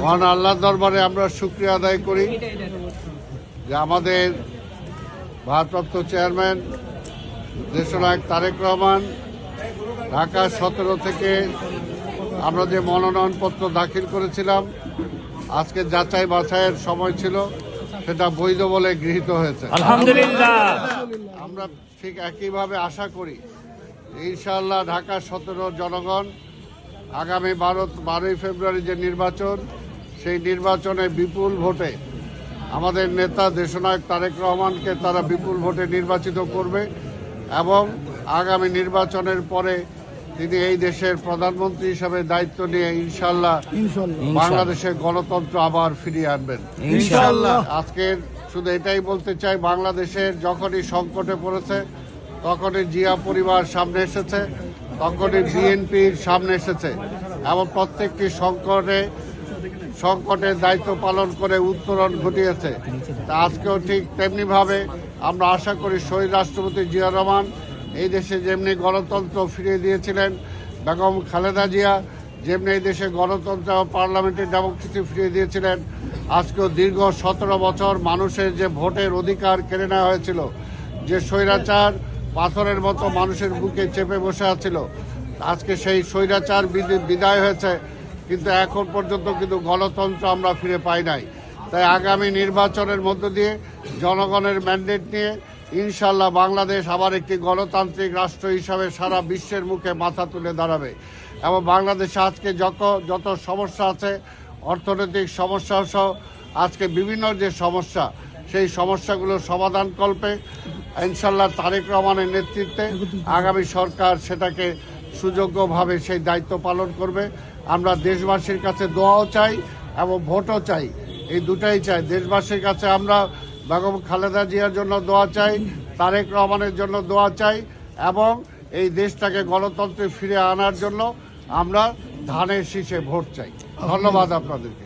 মহান আল্লাহর দরবারে আমরা শুকরিয়া আদায় করি যে আমাদের ভারপ্রাপ্ত চেয়ারম্যান দেশনায়ক তারেক রহমান ঢাকা 17 থেকে আমরা যে মনোনয়নপত্র দাখিল করেছিলাম, আজকে যাচাই বাছাইয়ের সময় ছিল, সেটা বৈধ বলে গৃহীত হয়েছে। আলহামদুলিল্লাহ। আমরা ঠিক একইভাবে আশা করি ইনশাআল্লাহ ঢাকা 17 জনগণ আগামী 12ই ফেব্রুয়ারি যে নির্বাচন, সেই নির্বাচনে বিপুল ভোটে আমাদের নেতা দেশনায়ক তারেক রহমানকে তারা বিপুল ভোটে নির্বাচিত করবে এবং আগামী নির্বাচনের পরে তিনি এই দেশের প্রধানমন্ত্রী হিসাবে দায়িত্ব নিয়ে ইনশাআল্লাহ বাংলাদেশের গণতন্ত্র আবার ফিরিয়ে আনবেন ইনশাআল্লাহ। আজকের শুধু এটাই বলতে চাই, বাংলাদেশের যখনই সংকটে পড়েছে তখনই জিয়া পরিবার সামনে এসেছে, তখনই বিএনপির সামনে এসেছে এবং প্রত্যেকটি সংকটের দায়িত্ব পালন করে উত্তরণ ঘটিয়েছে। তা আজকেও ঠিক তেমনিভাবে আমরা আশা করি শহীদ রাষ্ট্রপতি জিয়া রহমান এই দেশে যেমনি গণতন্ত্র ফিরিয়ে দিয়েছিলেন, বেগম খালেদা জিয়া যেমনি এই দেশে গণতন্ত্র ও পার্লামেন্টের ডেমোক্রেসি ফিরিয়ে দিয়েছিলেন, আজকেও দীর্ঘ 17 বছর মানুষের যে ভোটের অধিকার কেড়ে নেওয়া হয়েছিল, যে স্বৈরাচার পাথরের মতো মানুষের বুকে চেপে বসে আছিল, আজকে সেই স্বৈরাচার বিদায় হয়েছে, কিন্তু এখন পর্যন্ত কিন্তু গণতন্ত্র আমরা ফিরে পাই নাই। তাই আগামী নির্বাচনের মধ্য দিয়ে জনগণের ম্যান্ডেট নিয়ে ইনশাআল্লাহ বাংলাদেশ আবার একটি গণতান্ত্রিক রাষ্ট্র হিসাবে সারা বিশ্বের মুখে মাথা তুলে দাঁড়াবে এবং বাংলাদেশে আজকে যত সমস্যা আছে, অর্থনৈতিক সমস্যা সহ আজকে বিভিন্ন যে সমস্যা, সেই সমস্যাগুলোর সমাধান কল্পে ইনশাআল্লাহ তারেক রহমানের নেতৃত্বে আগামী সরকার সেটাকে সুযোগ্যভাবে সেই দায়িত্ব পালন করবে। আমরা দেশবাসীর কাছে দোয়াও চাই এবং ভোটও চাই, এই দুটাই চাই। দেশবাসীর কাছে আমরা বেগম খালেদা জিয়ার জন্য দোয়া চাই, তারেক রহমানের জন্য দোয়া চাই এবং এই দেশটাকে গণতন্ত্রে ফিরে আনার জন্য আমরা ধানের শীষে ভোট চাই। ধন্যবাদ আপনাদেরকে।